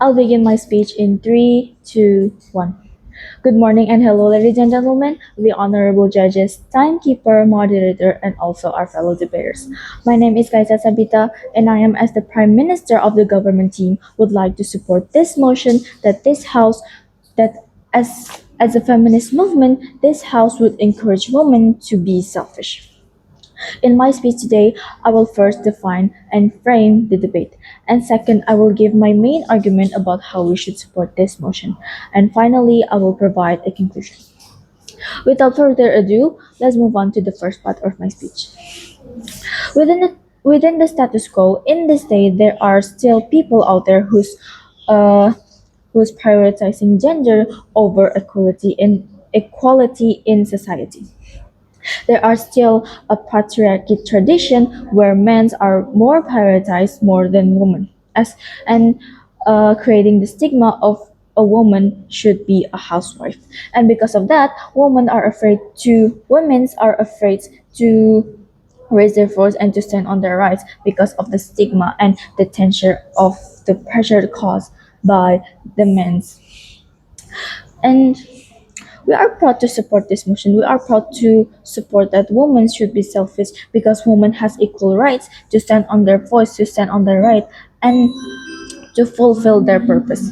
I'll begin my speech in 3, 2, 1. Good morning and hello, ladies and gentlemen, the honorable judges, timekeeper, moderator, and also our fellow debaters. My name is Kaisa Sabita, and I am, as the Prime Minister of the government team, would like to support this motion that this House, that as a feminist movement, this House would encourage women to be selfish. In my speech today, I will first define and frame the debate, and second, I will give my main argument about how we should support this motion, and finally, I will provide a conclusion. Without further ado, let's move on to the first part of my speech. Within the status quo, in this day, there are still people out there uh, who's prioritizing gender over equality in society. There are still a patriarchy tradition where men are more prioritized more than women, as and creating the stigma of a woman should be a housewife. And because of that, women are afraid to raise their voice and to stand on their rights because of the stigma and the tension of the pressure caused by the men's. And we are proud to support this motion. We are proud to support that women should be selfish because women has equal rights to stand on their voice, to stand on their right, and to fulfill their purpose.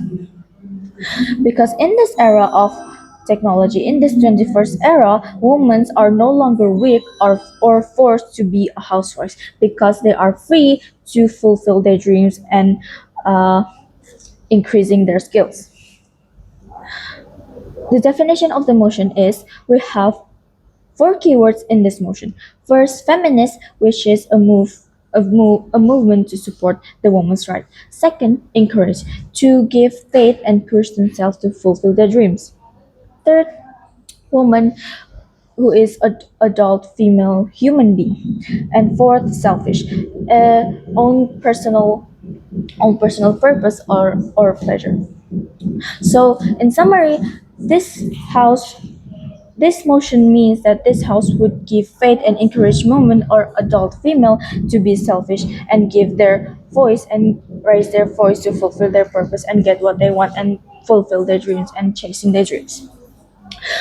Because in this era of technology, in this 21st era, women are no longer weak or forced to be a housewife because they are free to fulfill their dreams and uh, increasing their skills. The definition of the motion is we have four keywords in this motion. First, feminist, which is a movement to support the woman's right. Second, encourage, to give faith and push themselves to fulfill their dreams. Third, woman, who is an adult female human being. And fourth, selfish, own personal purpose or pleasure. So, in summary, this house this motion means that this House would give faith and encourage women or adult female to be selfish and give their voice and raise their voice to fulfill their purpose and get what they want and fulfill their dreams and chasing their dreams.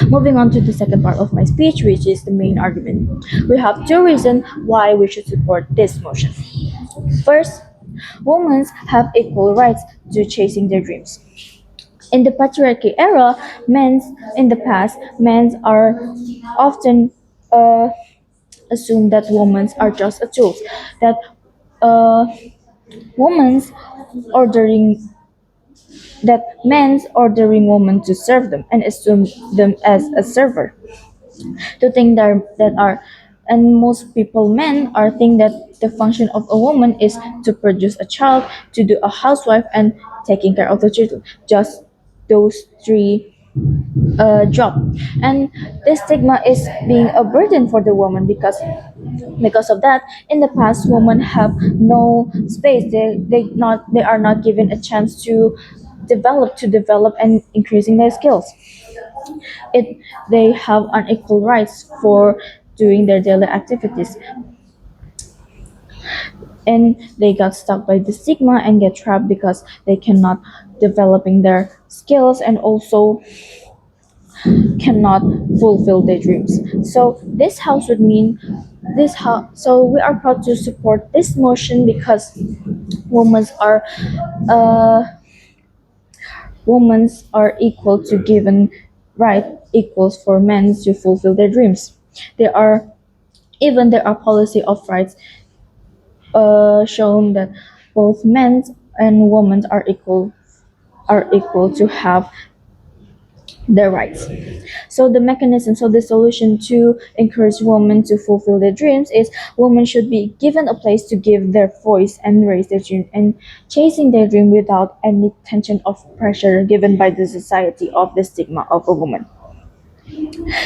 Moving on to the second part of my speech, which is the main argument. We have two reasons why we should support this motion. First, women have equal rights to chasing their dreams. In the patriarchy era, in the past, men are often uh, assumed that women are just a tools, that uh, women's ordering men's ordering women to serve them and assume them as a server. To think that are and most people men are think that the function of a woman is to produce a child, to do a housewife and taking care of the children. Just those three job, and this stigma is being a burden for the woman because of that in the past women have no space, they are not given a chance to develop and increasing their skills. It They have unequal rights for doing their daily activities, and they got stuck by the stigma and get trapped because they cannot developing their skills and also cannot fulfill their dreams. So this house would mean this house. So we are proud to support this motion because women are uh, women are equal to given right equals for men to fulfill their dreams. There are policy of rights shown that both men and women are equal to have their rights. So the solution to encourage women to fulfill their dreams is women should be given a place to give their voice and raise their dream and chasing their dream without any tension of pressure given by the society of the stigma of a woman.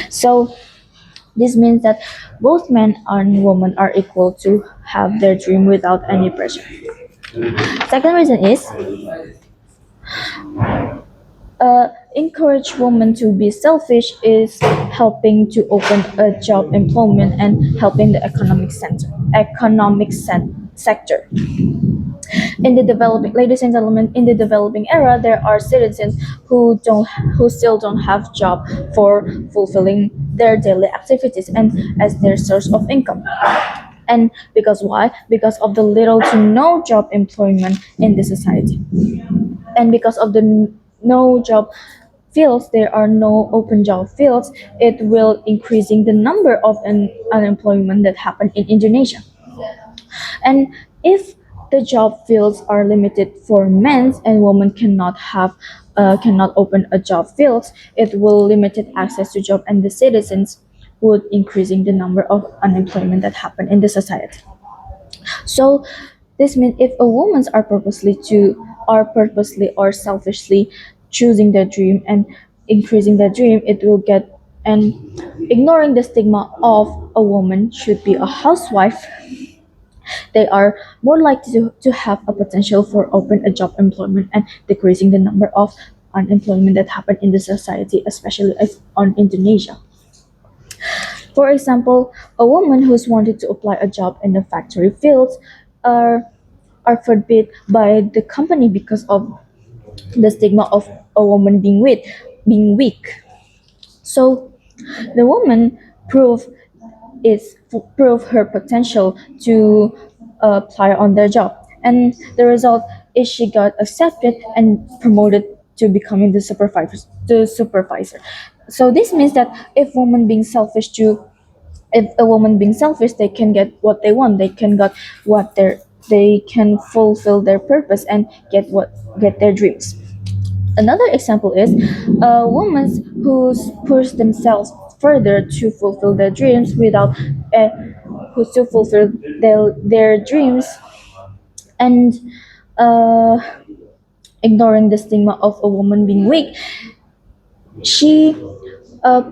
So this means that both men and women are equal to have their dream without any pressure. Second reason is encourage women to be selfish is helping to open a job employment and helping the sector. In the developing, ladies and gentlemen, in the developing era, there are citizens who still don't have job for fulfilling their daily activities and as their source of income. And because why? Because of the little to no job employment in the society, and because of the no job fields, there are no open job fields. It will increasing the number of unemployment that happen in Indonesia. And if the job fields are limited for men and women cannot open a job fields, it will limited access to job and the citizens would increasing the number of unemployment that happen in the society. So this means if a woman's are purposely or selfishly choosing their dream and increasing their dream, it will get and ignoring the stigma of a woman should be a housewife, they are more likely to have a potential for open a job employment and decreasing the number of unemployment that happen in the society, especially if on Indonesia. For example, a woman who's wanted to apply a job in the factory fields are are forbid by the company because of the stigma of a woman being weak. So the woman prove prove her potential to apply on their job, and the result is she got accepted and promoted to becoming the supervisor. So this means that if a woman being selfish, they can get what they want, they can fulfill their purpose and get their dreams. Another example is a woman who's pushed themselves further to fulfill their dreams uh, who to fulfill their dreams and uh, ignoring the stigma of a woman being weak. She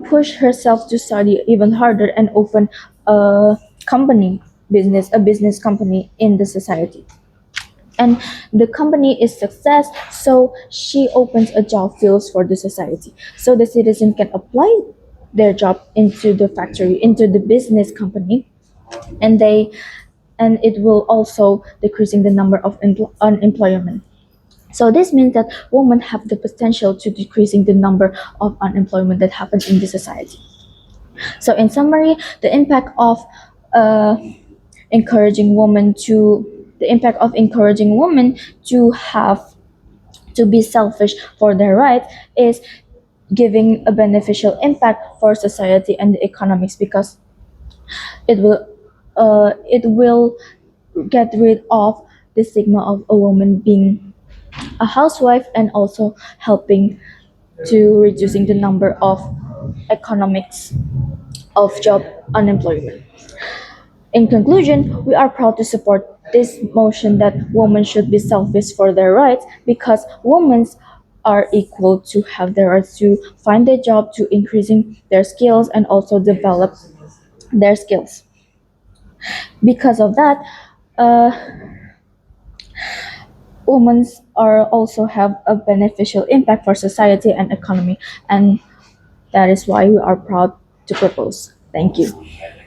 pushed herself to study even harder and open a a business company in the society. And the company is success, so she opens a job fields for the society. So the citizen can apply their job into the factory, into the business company, and they and it will also decreasing the number of unemployment. So this means that women have the potential to decreasing the number of unemployment that happens in the society. So in summary, uh, encouraging women to the impact of encouraging women to have to be selfish for their rights is giving a beneficial impact for society and the economics because it will get rid of the stigma of a woman being a housewife and also helping to reducing the number of economics of job unemployment. In conclusion, we are proud to support this motion that women should be selfish for their rights because women are equal to have their rights to find a job, to increasing their skills and also develop their skills. Because of that, uh, women are also have a beneficial impact for society and economy, and that is why we are proud to propose. Thank you.